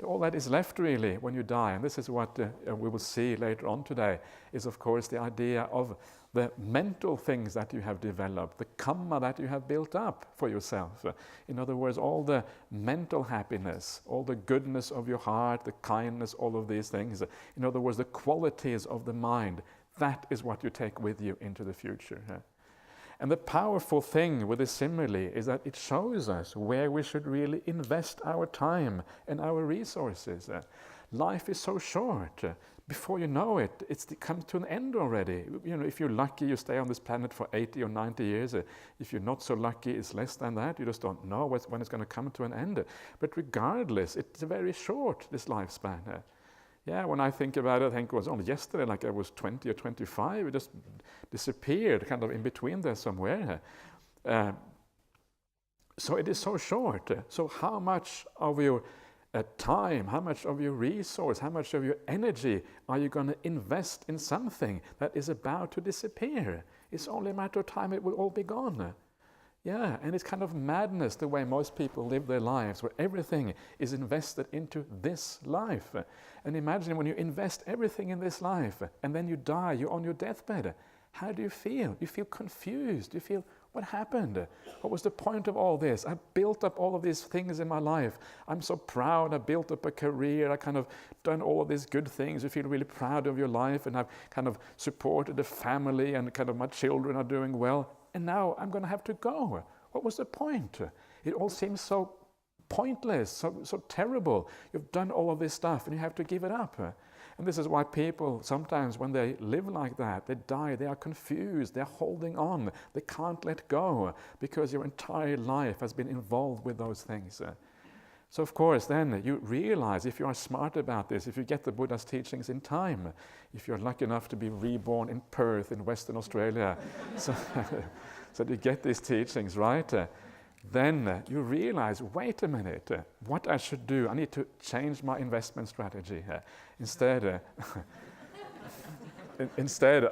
All that is left really when you die, and this is what we will see later on today, is of course the idea of the mental things that you have developed, the karma that you have built up for yourself. In other words, all the mental happiness, all the goodness of your heart, the kindness, all of these things. In other words, the qualities of the mind, that is what you take with you into the future. And the powerful thing with this simile is that it shows us where we should really invest our time and our resources. Life is so short. Before you know it, it's come to an end already. You know, if you're lucky, you stay on this planet for 80 or 90 years. If you're not so lucky, it's less than that. You just don't know when it's going to come to an end. But regardless, it's very short, this lifespan. When I think about it, I think it was only yesterday, like I was 20 or 25, it just disappeared kind of in between there somewhere. So it is so short. So how much of your time, how much of your resource, how much of your energy are you going to invest in something that is about to disappear? It's only a matter of time, it will all be gone. Yeah, and it's kind of madness the way most people live their lives, where everything is invested into this life. And imagine when you invest everything in this life and then you die, you're on your deathbed. How do you feel? You feel confused. You feel, what happened? What was the point of all this? I built up all of these things in my life. I'm so proud. I built up a career. I kind of done all of these good things. You feel really proud of your life, and I've kind of supported the family, and kind of my children are doing well. And now I'm going to have to go. What was the point? It all seems so pointless, so terrible. You've done all of this stuff and you have to give it up. And this is why people sometimes, when they live like that, they die, they are confused, they're holding on, they can't let go, because your entire life has been involved with those things. So of course then you realize, if you are smart about this, if you get the Buddha's teachings in time, if you're lucky enough to be reborn in Perth in Western Australia, so you get these teachings, right? Then you realize, wait a minute, what I should do, I need to change my investment strategy. Instead,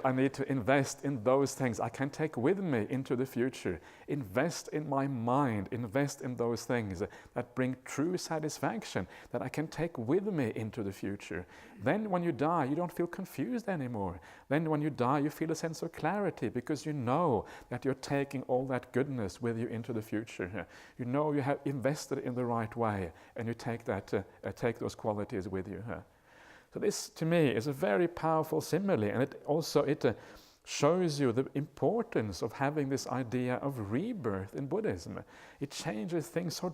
I need to invest in those things I can take with me into the future. Invest in my mind, invest in those things that bring true satisfaction, that I can take with me into the future. Then when you die, you don't feel confused anymore. Then when you die, you feel a sense of clarity, because you know that you're taking all that goodness with you into the future. You know you have invested in the right way, and you take those qualities with you. So this, to me, is a very powerful simile, and it also shows you the importance of having this idea of rebirth in Buddhism. It changes things so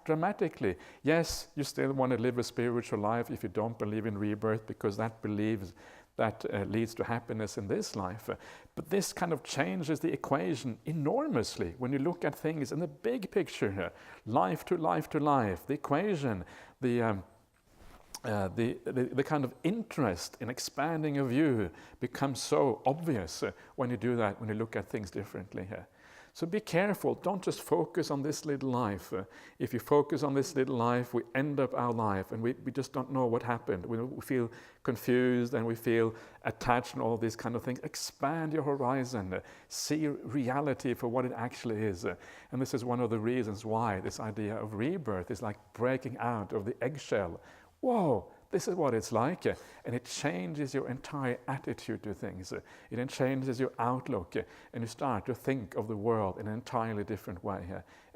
dramatically. Yes, you still want to live a spiritual life if you don't believe in rebirth, because that leads to happiness in this life. But this kind of changes the equation enormously when you look at things in the big picture here. Life to life to life, the equation, the kind of interest in expanding your view becomes so obvious when you do that, when you look at things differently here. So be careful, don't just focus on this little life. If you focus on this little life, we end up our life and we just don't know what happened. We feel confused and we feel attached and all these kind of things. Expand your horizon, see reality for what it actually is. And this is one of the reasons why this idea of rebirth is like breaking out of the eggshell. Whoa, this is what it's like. And it changes your entire attitude to things. It then changes your outlook, and you start to think of the world in an entirely different way.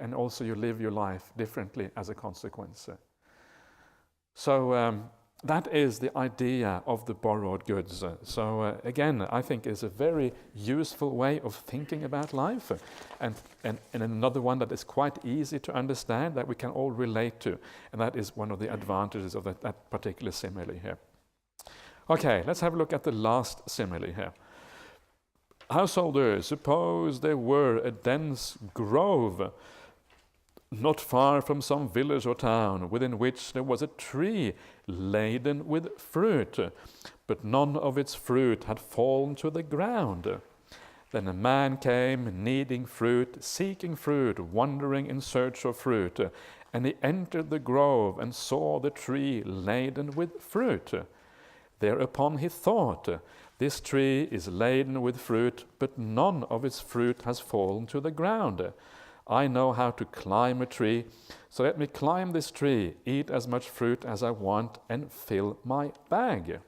And also you live your life differently as a consequence. So that is the idea of the borrowed goods. So again, I think it's a very useful way of thinking about life, and another one that is quite easy to understand, that we can all relate to, and that is one of the advantages of that particular simile here. Okay, let's have a look at the last simile here. Householder, suppose there were a dense grove not far from some village or town, within which there was a tree laden with fruit, but none of its fruit had fallen to the ground. Then a man came, needing fruit, seeking fruit, wandering in search of fruit, and he entered the grove and saw the tree laden with fruit. Thereupon he thought, this tree is laden with fruit, but none of its fruit has fallen to the ground. I know how to climb a tree, so let me climb this tree, eat as much fruit as I want, and fill my bag.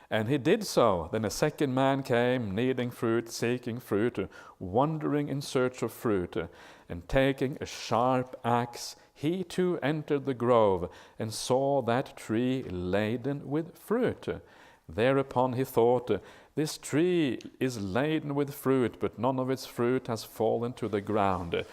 And he did so. Then a second man came, needing fruit, seeking fruit, wandering in search of fruit, and taking a sharp axe, he too entered the grove, and saw that tree laden with fruit. Thereupon he thought, this tree is laden with fruit, but none of its fruit has fallen to the ground.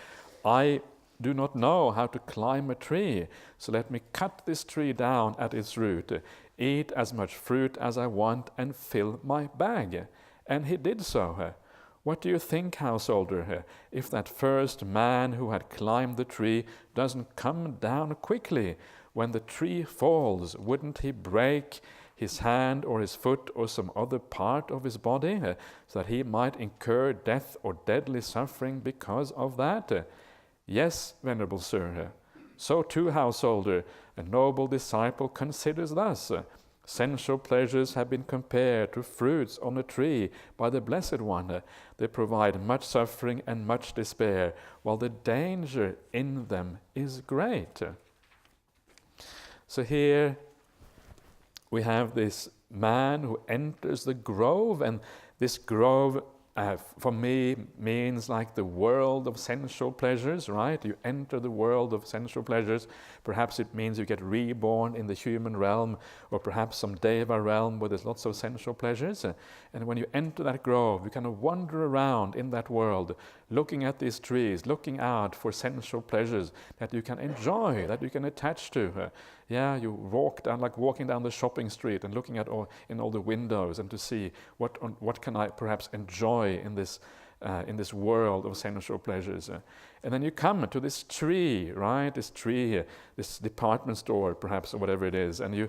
I do not know how to climb a tree, so let me cut this tree down at its root, eat as much fruit as I want, and fill my bag. And he did so. What do you think, householder, if that first man who had climbed the tree doesn't come down quickly? When the tree falls, wouldn't he break his hand or his foot or some other part of his body, so that he might incur death or deadly suffering because of that? Yes, venerable sir. So too, householder, a noble disciple considers thus. Sensual pleasures have been compared to fruits on a tree by the Blessed One. They provide much suffering and much despair, while the danger in them is great. So here we have this man who enters the grove, and this grove for me means like the world of sensual pleasures, right? You enter the world of sensual pleasures. Perhaps it means you get reborn in the human realm, or perhaps some Deva realm where there's lots of sensual pleasures. And when you enter that grove, you kind of wander around in that world, looking at these trees, looking out for sensual pleasures that you can enjoy, that you can attach to. You walk down, like walking down the shopping street and looking at in all the windows, and to see what can I perhaps enjoy in this world of sensual pleasures. And then you come to this tree, right? This tree here, this department store perhaps, or whatever it is, and you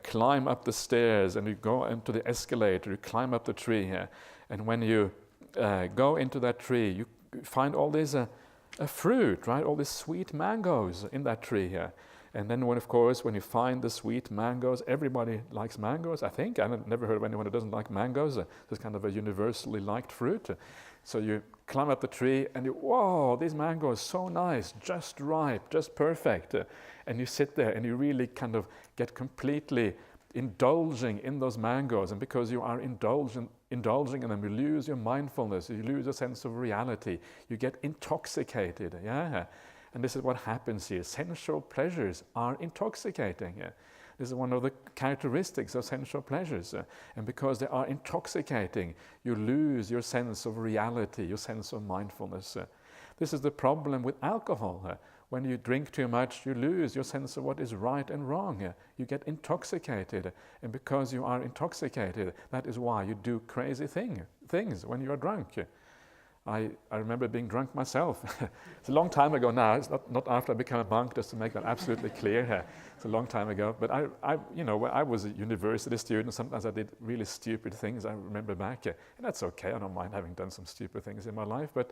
climb up the stairs, and you go into the escalator, you climb up the tree here. And when you go into that tree, you find all this fruit, right? All these sweet mangoes in that tree here. And then when you find the sweet mangoes, everybody likes mangoes, I think. I've never heard of anyone who doesn't like mangoes. It's kind of a universally liked fruit. So you climb up the tree and whoa, these mangoes, so nice, just ripe, just perfect. And you sit there and you really kind of get completely indulging in those mangoes. And because you are indulging in them, you lose your mindfulness, you lose your sense of reality, you get intoxicated. And this is what happens here. Sensual pleasures are intoxicating. This is one of the characteristics of sensual pleasures. And because they are intoxicating, you lose your sense of reality, your sense of mindfulness. This is the problem with alcohol. When you drink too much, you lose your sense of what is right and wrong. You get intoxicated. And because you are intoxicated, that is why you do crazy things when you are drunk. I remember being drunk myself. It's a long time ago now. It's not after I became a monk, just to make that absolutely clear. It's a long time ago. But when I was a university student, sometimes I did really stupid things. I remember back, and that's okay. I don't mind having done some stupid things in my life. But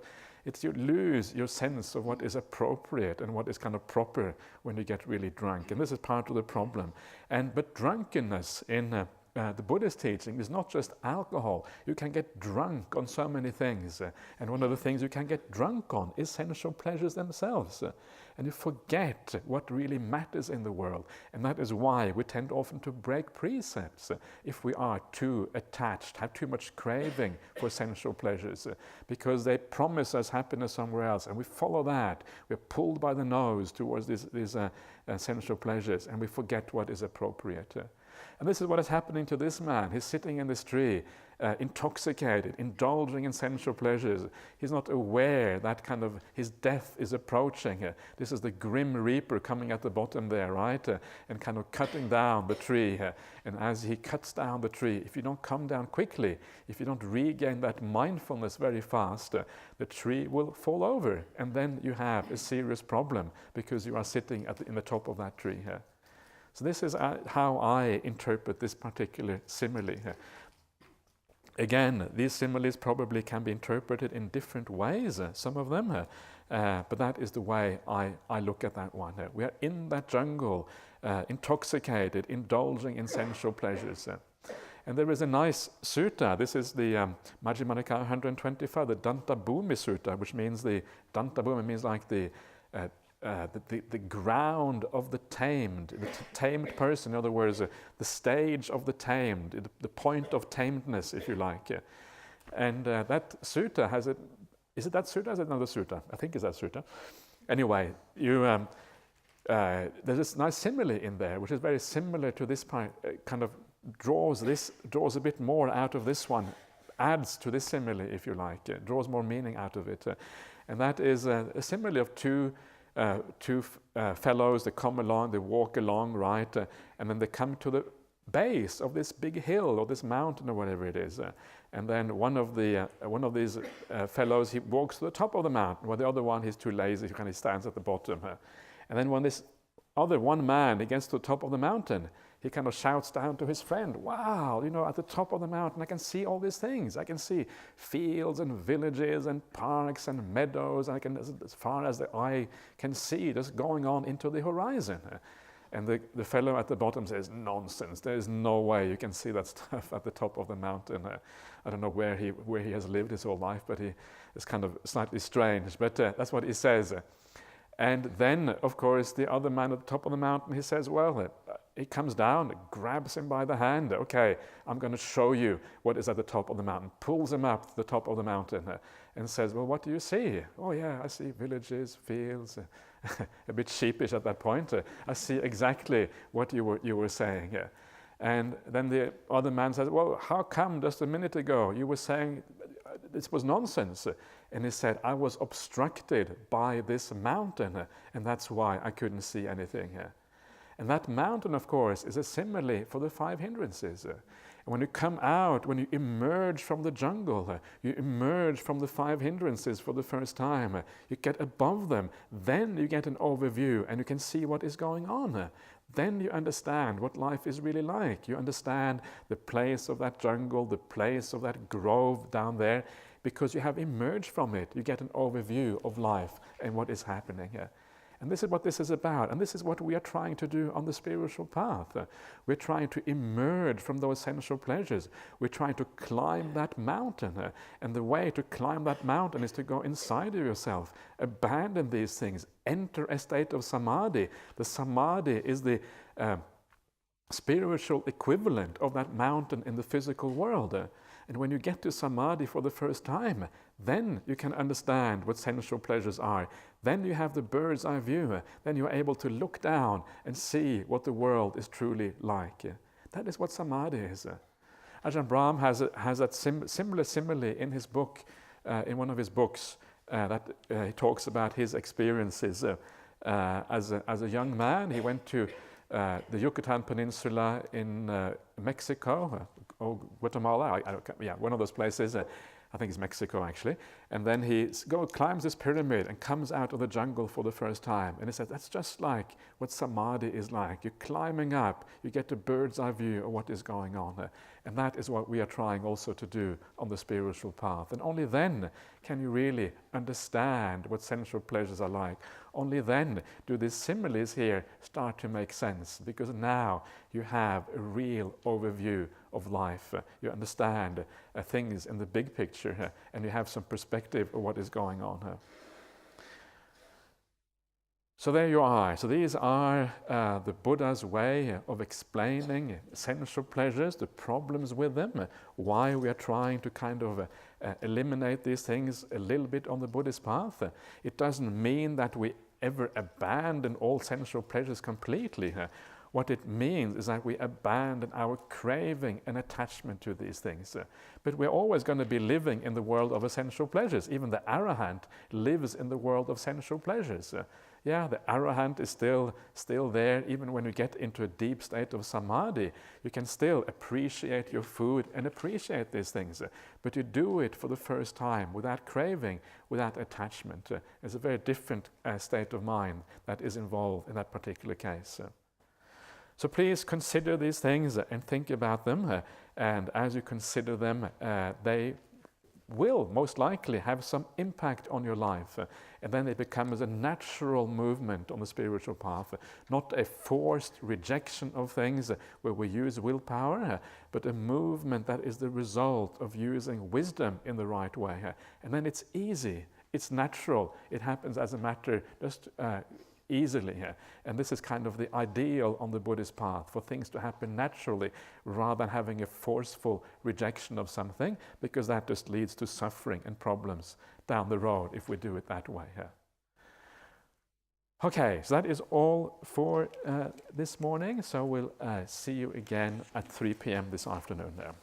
you lose your sense of what is appropriate and what is kind of proper when you get really drunk. And this is part of the problem. But drunkenness in the Buddhist teaching is not just alcohol. You can get drunk on so many things. And one of the things you can get drunk on is sensual pleasures themselves. And you forget what really matters in the world. And that is why we tend often to break precepts if we are too attached, have too much craving for sensual pleasures, because they promise us happiness somewhere else. And we follow that. We're pulled by the nose towards these sensual pleasures, and we forget what is appropriate. And this is what is happening to this man. He's sitting in this tree, intoxicated, indulging in sensual pleasures. He's not aware that kind of his death is approaching. This is the grim reaper coming at the bottom there, right? And kind of cutting down the tree. And as he cuts down the tree, if you don't come down quickly, if you don't regain that mindfulness very fast, the tree will fall over. And then you have a serious problem because you are sitting in the top of that tree here. So this is how I interpret this particular simile. Again, these similes probably can be interpreted in different ways, some of them, but that is the way I look at that one. We are in that jungle, intoxicated, indulging in sensual pleasures. And there is a nice sutta. This is the Majjhima Nikaya 125, the Danta Bhumi Sutta, which means the Danta Bhumi means like the ground of the tamed person, in other words, the stage of the tamed, the point of tamedness, if you like. And that sutta has it. Is it that sutta? Or is it another sutta? I think it's that sutta. Anyway, there's this nice simile in there, which is very similar to this part. Kind of draws a bit more out of this one, adds to this simile, if you like, draws more meaning out of it, and that is a simile of two fellows that come along, they walk along, right, and then they come to the base of this big hill or this mountain or whatever it is, and then one of these fellows, he walks to the top of the mountain, while the other one, he's too lazy, he kind of stands at the bottom, and then when this other one man, he gets to the top of the mountain, he kind of shouts down to his friend, wow, at the top of the mountain I can see all these things. I can see fields and villages and parks and meadows. I can, as far as the eye can see, just going on into the horizon. And the fellow at the bottom says, nonsense, there is no way you can see that stuff at the top of the mountain. I don't know where he has lived his whole life, but he is kind of slightly strange. But that's what he says. And then, of course, the other man at the top of the mountain, he says, well, he comes down, grabs him by the hand. Okay, I'm going to show you what is at the top of the mountain. Pulls him up to the top of the mountain and says, well, what do you see? Oh, yeah, I see villages, fields. A bit sheepish at that point. I see exactly what you were saying. And then the other man says, well, how come just a minute ago you were saying this was nonsense? And he said, I was obstructed by this mountain, and that's why I couldn't see anything. And that mountain, of course, is a simile for the 5 hindrances. And when you come out, when you emerge from the jungle, you emerge from the 5 hindrances for the first time, you get above them, then you get an overview and you can see what is going on. Then you understand what life is really like. You understand the place of that jungle, the place of that grove down there, because you have emerged from it. You get an overview of life and what is happening here. And this is what this is about. And this is what we are trying to do on the spiritual path. We're trying to emerge from those sensual pleasures. We're trying to climb that mountain. And the way to climb that mountain is to go inside of yourself, abandon these things, enter a state of samadhi. The samadhi is the spiritual equivalent of that mountain in the physical world. And when you get to samadhi for the first time, then you can understand what sensual pleasures are. Then you have the bird's eye view. Then you're able to look down and see what the world is truly like. That is what samadhi is. Ajahn Brahm has that similar simile in his book, in one of his books, that he talks about his experiences as a young man. He went to the Yucatan Peninsula in Mexico, or Guatemala, one of those places. I think it's Mexico actually. And then he climbs this pyramid and comes out of the jungle for the first time. And he says, that's just like what samadhi is like. You're climbing up, you get a bird's eye view of what is going on. And that is what we are trying also to do on the spiritual path. And only then can you really understand what sensual pleasures are like. Only then do these similes here start to make sense, because now you have a real overview of life. You understand things in the big picture, and you have some perspective of what is going on. So there you are. So these are the Buddha's way of explaining sensual pleasures, the problems with them, why we are trying to kind of eliminate these things a little bit on the Buddhist path. It doesn't mean that we ever abandon all sensual pleasures completely. What it means is that we abandon our craving and attachment to these things. But we're always going to be living in the world of sensual pleasures. Even the arahant lives in the world of sensual pleasures. The arahant is still there. Even when you get into a deep state of samadhi, you can still appreciate your food and appreciate these things. But you do it for the first time without craving, without attachment. It's a very different state of mind that is involved in that particular case. So please consider these things and think about them. And as you consider them, they will most likely have some impact on your life. And then it becomes a natural movement on the spiritual path, not a forced rejection of things where we use willpower, but a movement that is the result of using wisdom in the right way. And then it's easy, it's natural, it happens as a matter just easily. And this is kind of the ideal on the Buddhist path, for things to happen naturally rather than having a forceful rejection of something, because that just leads to suffering and problems down the road if we do it that way. Okay, so that is all for this morning. So we'll see you again at 3 p.m. this afternoon there.